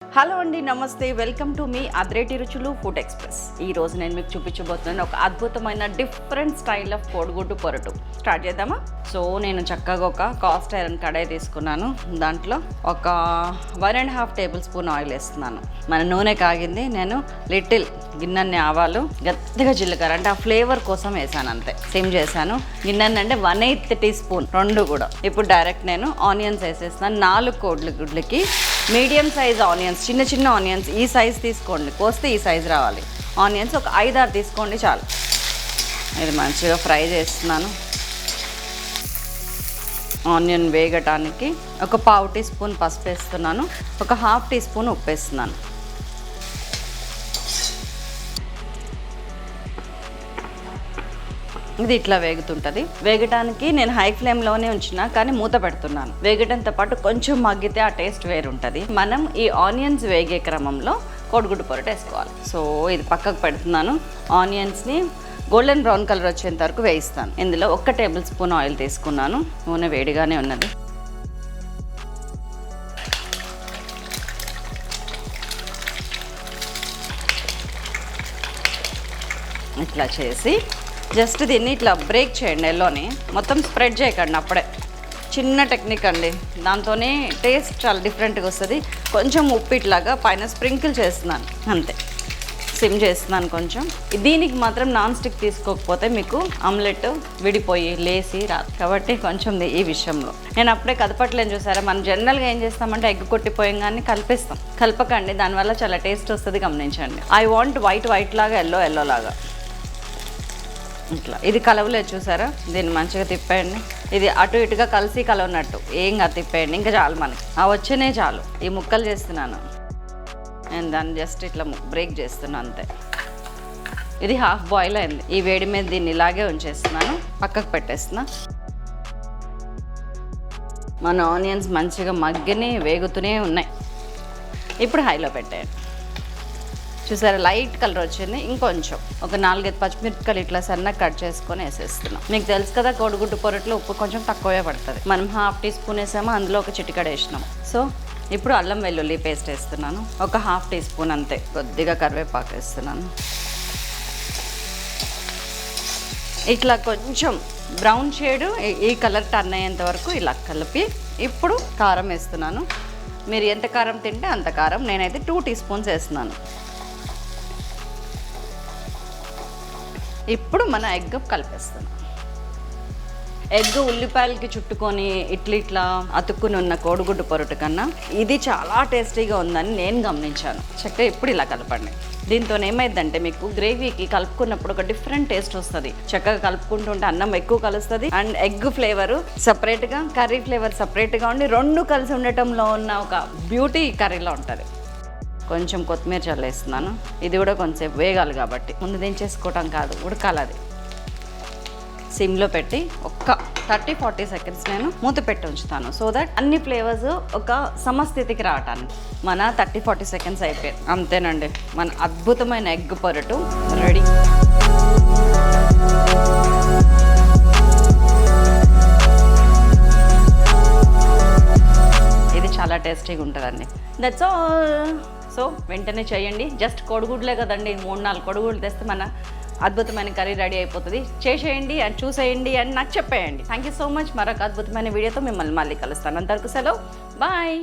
Hello అండి, నమస్తే. Welcome to me అద్రేటి రుచులు ఫుడ్ ఎక్స్ప్రెస్. ఈరోజు నేను మీకు చూపించబోతున్నాను ఒక అద్భుతమైన డిఫరెంట్ స్టైల్ ఆఫ్ కోడిగుడ్డు పొరటు. స్టార్ట్ చేద్దామా? సో నేను చక్కగా ఒక కాస్ట్ ఐరన్ కడాయి తీసుకున్నాను. దాంట్లో ఒక 1.5 టేబుల్ స్పూన్ ఆయిల్ వేస్తున్నాను. మన నూనె కాగింది. నేను లిటిల్ గిన్నెన్ని ఆవాలు, గట్టిగా జీలకర్ర అంటే ఆ ఫ్లేవర్ కోసం వేసాను, అంతే. సిమ్ చేశాను. గిన్నెని అంటే 1/8 టీ స్పూన్, రెండు కూడా. ఇప్పుడు డైరెక్ట్ నేను ఆనియన్స్ వేసేస్తున్నాను. 4 కోడిగుడ్లకి మీడియం సైజ్ ఆనియన్స్, చిన్న చిన్న ఆనియన్స్ ఈ సైజ్ తీసుకోండి, కోస్తే ఈ సైజ్ రావాలి. ఆనియన్స్ ఒక 5-6 తీసుకోండి చాలు. ఇది మంచిగా ఫ్రై చేస్తున్నాను. ఆనియన్ వేగటానికి ఒక 1/2 టీ స్పూన్ పసుపు వేస్తున్నాను. ఒక 1/2 టీ స్పూన్ ఉప్పు వేస్తున్నాను. ఇది ఇట్లా వేగుతుంటుంది. వేగటానికి నేను హై ఫ్లేమ్లోనే ఉంచిన, కానీ మూత పెడుతున్నాను. వేగటంతో పాటు కొంచెం మగ్గితే ఆ టేస్ట్ వేరుంటుంది. మనం ఈ ఆనియన్స్ వేగే క్రమంలో కోడిగుడ్డు పొరటు వేసుకోవాలి. సో ఇది పక్కకు పెడుతున్నాను. ఆనియన్స్ని గోల్డెన్ బ్రౌన్ కలర్ వచ్చేంత వరకు వేయిస్తాను. ఇందులో 1 టేబుల్ స్పూన్ ఆయిల్ తీసుకున్నాను. నూనె వేడిగానే ఉన్నది. ఇట్లా చేసి జస్ట్ దీన్ని ఇట్లా బ్రేక్ చేయండి. ఎల్లోని మొత్తం స్ప్రెడ్ చేయకండి. అప్పుడే చిన్న టెక్నిక్ అండి, దాంతోనే టేస్ట్ చాలా డిఫరెంట్గా వస్తుంది. కొంచెం ఉప్పు ఇట్లాగా పైన స్ప్రింకిల్ చేస్తున్నాను, అంతే. సిమ్ చేస్తున్నాను కొంచెం. దీనికి మాత్రం నాన్ స్టిక్ తీసుకోకపోతే మీకు ఆమ్లెట్ విడిపోయి లేసి రాదు, కాబట్టి కొంచెం ఈ విషయంలో నేను అప్పుడే కదపట్లేని చూసారా. మనం జనరల్గా ఏం చేస్తామంటే ఎగ్ కొట్టిపోయంగానే కలిపేస్తాం. కలపకండి, దానివల్ల చాలా టేస్ట్ వస్తుంది, గమనించండి. ఐ వాంట్ వైట్ లాగా, ఎల్లో లాగా ఇట్లా. ఇది కలవలేదు చూసారా, దీన్ని మంచిగా తిప్పేయండి. ఇది అటు ఇటుగా కలిసి కలవనట్టు ఏం కాదు, తిప్పేయండి. ఇంకా చాలు, మనకి ఆ వచ్చేనే చాలు. ఈ ముక్కలు చేస్తున్నాను నేను, దాన్ని జస్ట్ ఇట్లా బ్రేక్ చేస్తున్నాను, అంతే. ఇది హాఫ్ బాయిల్ అయింది. ఈ వేడి మీద దీన్ని ఇలాగే ఉంచేస్తున్నాను, పక్కకు పెట్టేస్తున్నా. మన ఆనియన్స్ మంచిగా మగ్గిని వేగుతూనే ఉన్నాయి. ఇప్పుడు హైలో పెట్టేయండి. చూసారా, లైట్ కలర్ వచ్చింది. ఇంకొంచెం ఒక 4-5 పచ్చిమిరపకాయలు ఇట్లా సన్నగా కట్ చేసుకొని వేసేస్తున్నాం. మీకు తెలుసు కదా, కోడిగుడ్డు పొరట్లో ఉప్పు కొంచెం తక్కువే పడుతుంది. మనం 1/2 టీ స్పూన్ వేసామో, అందులో ఒక చిటికడ వేసినాం. సో ఇప్పుడు అల్లం వెల్లుల్లి పేస్ట్ వేస్తున్నాను, ఒక 1/2 టీ స్పూన్ అంతే. కొద్దిగా కరివేపాకు వేస్తున్నాను. ఇట్లా కొంచెం బ్రౌన్ షేడ్ ఈ కలర్ టర్న్ అయ్యేంత వరకు ఇలా కలిపి ఇప్పుడు కారం వేస్తున్నాను. మీరు ఎంత కారం తింటే అంత కారం. నేనైతే 2 టీ స్పూన్స్ వేస్తున్నాను. ఇప్పుడు మన ఎగ్ కలిపేస్తున్నాం. ఎగ్ ఉల్లిపాయలకి చుట్టుకొని ఇట్లా అతుక్కుని ఉన్న కోడిగుడ్డు పొరటు కన్నా ఇది చాలా టేస్టీగా ఉందని నేను గమనించాను. చక్కగా ఇప్పుడు ఇలా కలపండి. దీంతో ఏమైందంటే మీకు గ్రేవీకి కలుపుకున్నప్పుడు ఒక డిఫరెంట్ టేస్ట్ వస్తుంది. చక్కగా కలుపుకుంటుంటే అన్నం ఎక్కువ కలుస్తుంది, అండ్ ఎగ్ ఫ్లేవర్ సపరేట్గా, కర్రీ ఫ్లేవర్ సపరేట్గా ఉండి రెండు కలిసి ఉండటంలో ఉన్న ఒక బ్యూటీ కర్రీలో ఉంటుంది. కొంచెం కొత్తిమీర చల్లేస్తున్నాను. ఇది కూడా కొంచెంసేపు వేగాలి కాబట్టి, ముందు దించేసుకోవటం కాదు, ఉడకాలి. అది సిమ్లో పెట్టి ఒక 30-40 సెకండ్స్ నేను మూత పెట్టి ఉంచుతాను, సో దట్ అన్ని ఫ్లేవర్స్ ఒక సమస్థితికి రావటానికి. మన 30-40 సెకండ్స్ అయిపోయాయి, అంతేనండి. మన అద్భుతమైన ఎగ్ పొరటు రెడీ. ఇది చాలా టేస్టీగా ఉంటుందండి. That's all. సో వెంటనే చేయండి. జస్ట్ కోడిగుడ్లే కదండి, 3-4 కోడిగుడ్లు తెస్తే మన అద్భుతమైన కర్రీ రెడీ అయిపోతుంది. చేసేయండి అండ్ చూసేయండి అండ్ నాకు చెప్పేయండి. Thank you so much. మరొక అద్భుతమైన వీడియోతో మిమ్మల్ని మళ్ళీ కలుస్తాను. అంతవరకు సెలవు, బాయ్.